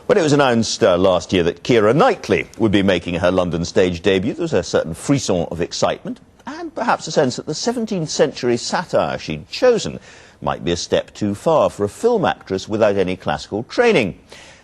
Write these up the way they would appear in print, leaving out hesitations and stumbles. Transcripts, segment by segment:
When it was announced last year that Keira Knightley would be making her London stage debut, there was a certain frisson of excitement and perhaps a sense that the 17th century satire she'd chosen might be a step too far for a film actress without any classical training.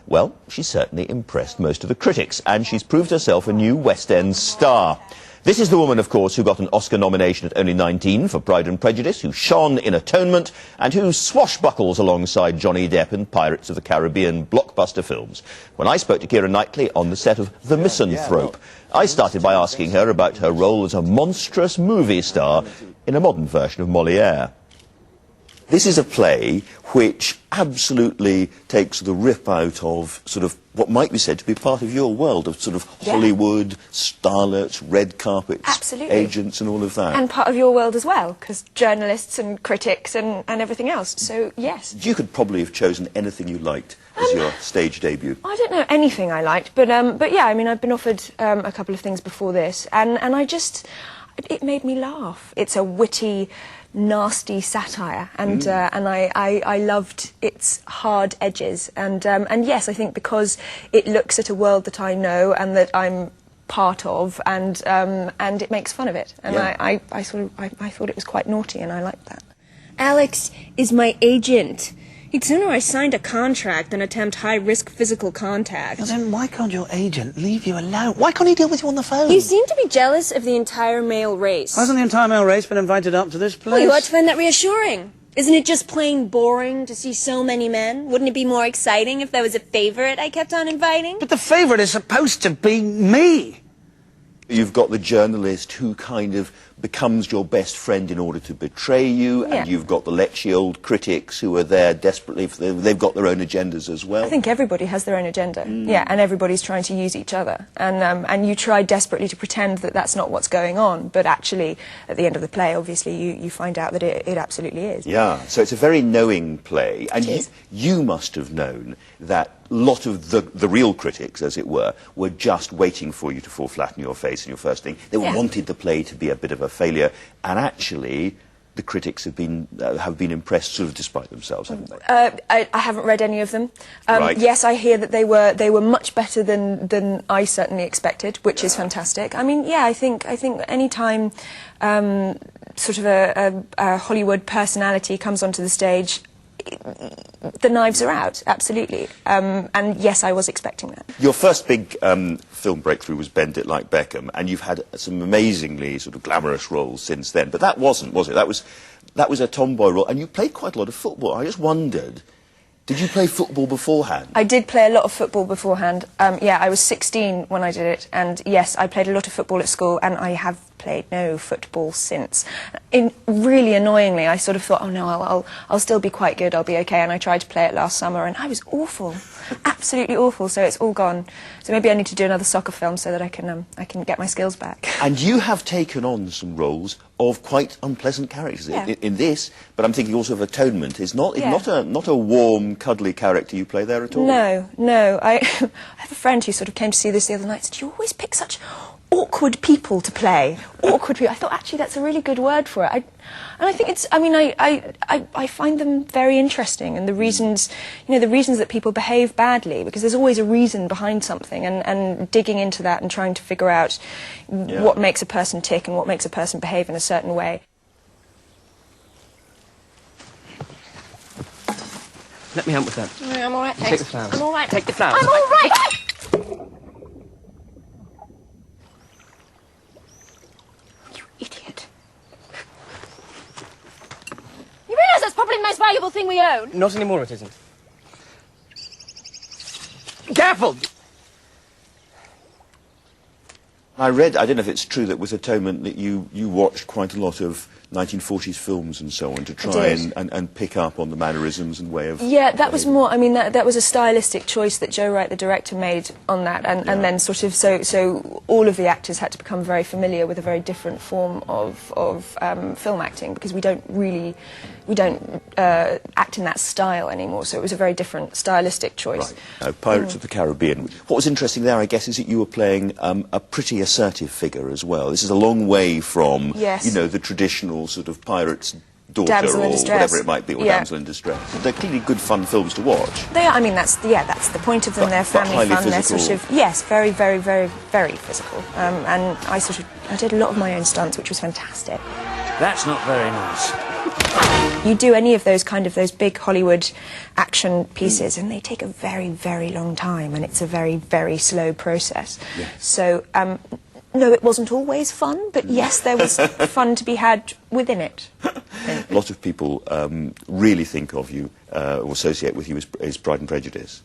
Well, she certainly impressed most of the critics, and she's proved herself a new West End star. This is the woman, of course, who got an Oscar nomination at only 19 for Pride and Prejudice, who shone in Atonement, and who swashbuckles alongside Johnny Depp in Pirates of the Caribbean blockbuster films. When I spoke to Keira Knightley on the set of The Misanthrope, I started by asking her about her role as a monstrous movie star in a modern version of Molière. This is a play which absolutely takes the rip out of sort of what might be said to be part of your world, of sort of Hollywood, starlets, red carpets, agents and all of that. And part of your world as well, because journalists and critics and everything else, so yes. You could probably have chosen anything you liked as your stage debut. I don't know anything I liked, but yeah, I mean, I've been offered a couple of things before this, and I just, it made me laugh. It's a witty, nasty satire, and I loved its hard edges, and yes, I think because it looks at a world that I know and that I'm part of, and it makes fun of it, and I thought it was quite naughty, and I liked that. Alex is my agent. He'd sooner I signed a contract than attempt high-risk physical contact. Well, then why can't your agent leave you alone? Why can't he deal with you on the phone? You seem to be jealous of the entire male race. Hasn't the entire male race been invited up to this place? Well, you ought to find that reassuring. Isn't it just plain boring to see so many men? Wouldn't it be more exciting if there was a favourite I kept on inviting? But the favourite is supposed to be me. You've got the journalist who kind of becomes your best friend in order to betray you, and you've got the lechy old critics who are there desperately, they've got their own agendas as well. I think everybody has their own agenda, yeah, and everybody's trying to use each other, and you try desperately to pretend that that's not what's going on, but actually, at the end of the play, obviously, you find out that it absolutely is. Yeah, so it's a very knowing play, and you must have known that a lot of the real critics, as it were just waiting for you to fall flat on your face in your first thing. They wanted the play to be a bit of a failure, and actually the critics have been impressed sort of despite themselves, haven't they? I haven't read any of them. Yes, I hear that they were much better than I certainly expected, which is fantastic. I mean, yeah, I think any time sort of a Hollywood personality comes onto the stage, the knives are out, absolutely. And yes, I was expecting that. Your first big film breakthrough was Bend It Like Beckham, and you've had some amazingly sort of glamorous roles since then. But that wasn't, was it? That was a tomboy role, and you played quite a lot of football. I just wondered, did you play football beforehand? I did play a lot of football beforehand. Yeah, I was 16 when I did it, and yes, I played a lot of football at school, and I have played no football since. Really annoyingly, I sort of thought, oh no, I'll still be quite good, I'll be okay, and I tried to play it last summer, and I was awful, absolutely awful, so it's all gone. So maybe I need to do another soccer film so that I can get my skills back. And you have taken on some roles of quite unpleasant characters in this, but I'm thinking also of Atonement. It's not a warm, cuddly character you play there at all. No. I have a friend who sort of came to see this the other night and said, you always pick such awkward people to play. Awkward people. I thought, actually, that's a really good word for it. And I think it's, I mean, I find them very interesting, and the reasons, the reasons that people behave badly, because there's always a reason behind something, and digging into that and trying to figure out what makes a person tick and what makes a person behave in a certain way. Let me help with that. No, I'm all right, thanks. Take the flowers. I'm all right. Take the flowers. I'm all right! Idiot. You realise that's probably the most valuable thing we own? Not anymore, it isn't. Careful! I read, I don't know if it's true, that with Atonement that you watched quite a lot of 1940s films and so on to try and pick up on the mannerisms and way of... Yeah, that was more, I mean, that was a stylistic choice that Joe Wright, the director, made on that, and then sort of, so all of the actors had to become very familiar with a very different form of film acting, because we don't act in that style anymore, so it was a very different stylistic choice. Right. Pirates of the Caribbean. What was interesting there, I guess, is that you were playing a pretty assertive figure as well. This is a long way from, the traditional sort of pirates daughter Damsel or in Distress. whatever it might be, or Yeah. damsel in distress. They're clearly good fun films to watch. They are, I mean, that's the point of them. They're but family highly fun. They're sort physical. of, yes, very, very, very, very physical. And I did a lot of my own stunts, which was fantastic. That's not very nice. You do any of those those big Hollywood action pieces, and they take a very, very long time, and it's a very, very slow process. Yes. So, no, it wasn't always fun, but yes, there was fun to be had within it. A lot of people really think of you or associate with you as Pride and Prejudice.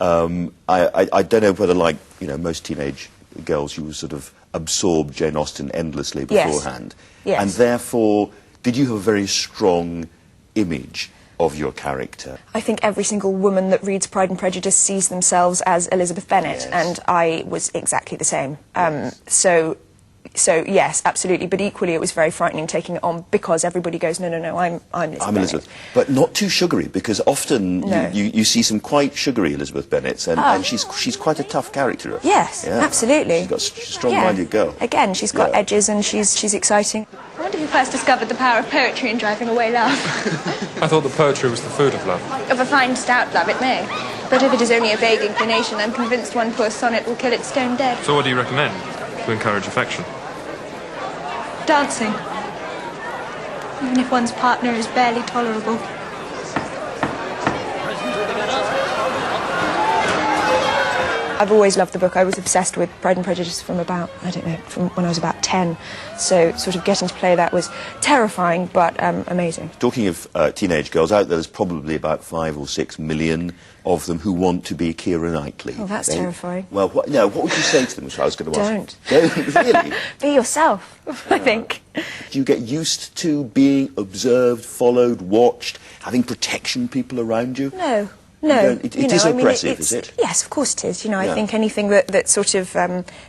I don't know whether, like most teenage girls, you sort of absorbed Jane Austen endlessly beforehand. Yes. And therefore, did you have a very strong image of your character? I think every single woman that reads Pride and Prejudice sees themselves as Elizabeth Bennet, Yes. and I was exactly the same. So yes, absolutely. But equally, it was very frightening taking it on because everybody goes, no, I'm Elizabeth. I'm Bennet. Elizabeth. But not too sugary, because often No. you see some quite sugary Elizabeth Bennets, and she's quite a tough character. Yes, Yeah. absolutely. She's got a strong-minded girl. Again, she's got Yeah. edges, and she's exciting. I wonder who first discovered the power of poetry in driving away love. I thought that poetry was the food of love. Of a fine, stout love, it may. But if it is only a vague inclination, I'm convinced one poor sonnet will kill it stone dead. So what do you recommend to encourage affection? Dancing. Even if one's partner is barely tolerable. I've always loved the book. I was obsessed with Pride and Prejudice from about, from when I was about 10. So sort of getting to play that was terrifying, but amazing. Talking of teenage girls out there's probably about 5 or 6 million of them who want to be Keira Knightley. Oh, that's terrifying. Well, what would you say to them, which I was going to ask? Don't. Really? Be yourself, I think. Do you get used to being observed, followed, watched, having protection people around you? No. It is oppressive, is it? Yes, of course it is. I think anything that sort of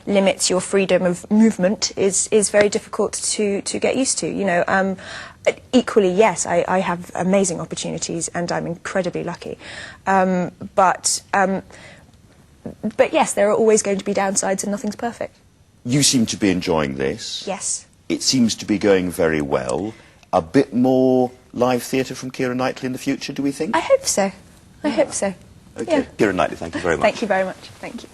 limits your freedom of movement is very difficult to get used to. Equally, yes, I have amazing opportunities, and I'm incredibly lucky. But yes, there are always going to be downsides, and nothing's perfect. You seem to be enjoying this. Yes. It seems to be going very well. A bit more live theatre from Keira Knightley in the future, do we think? I hope so. I hope so. Okay. Yeah. Keira Knightley, thank you very much. Thank you very much. Thank you.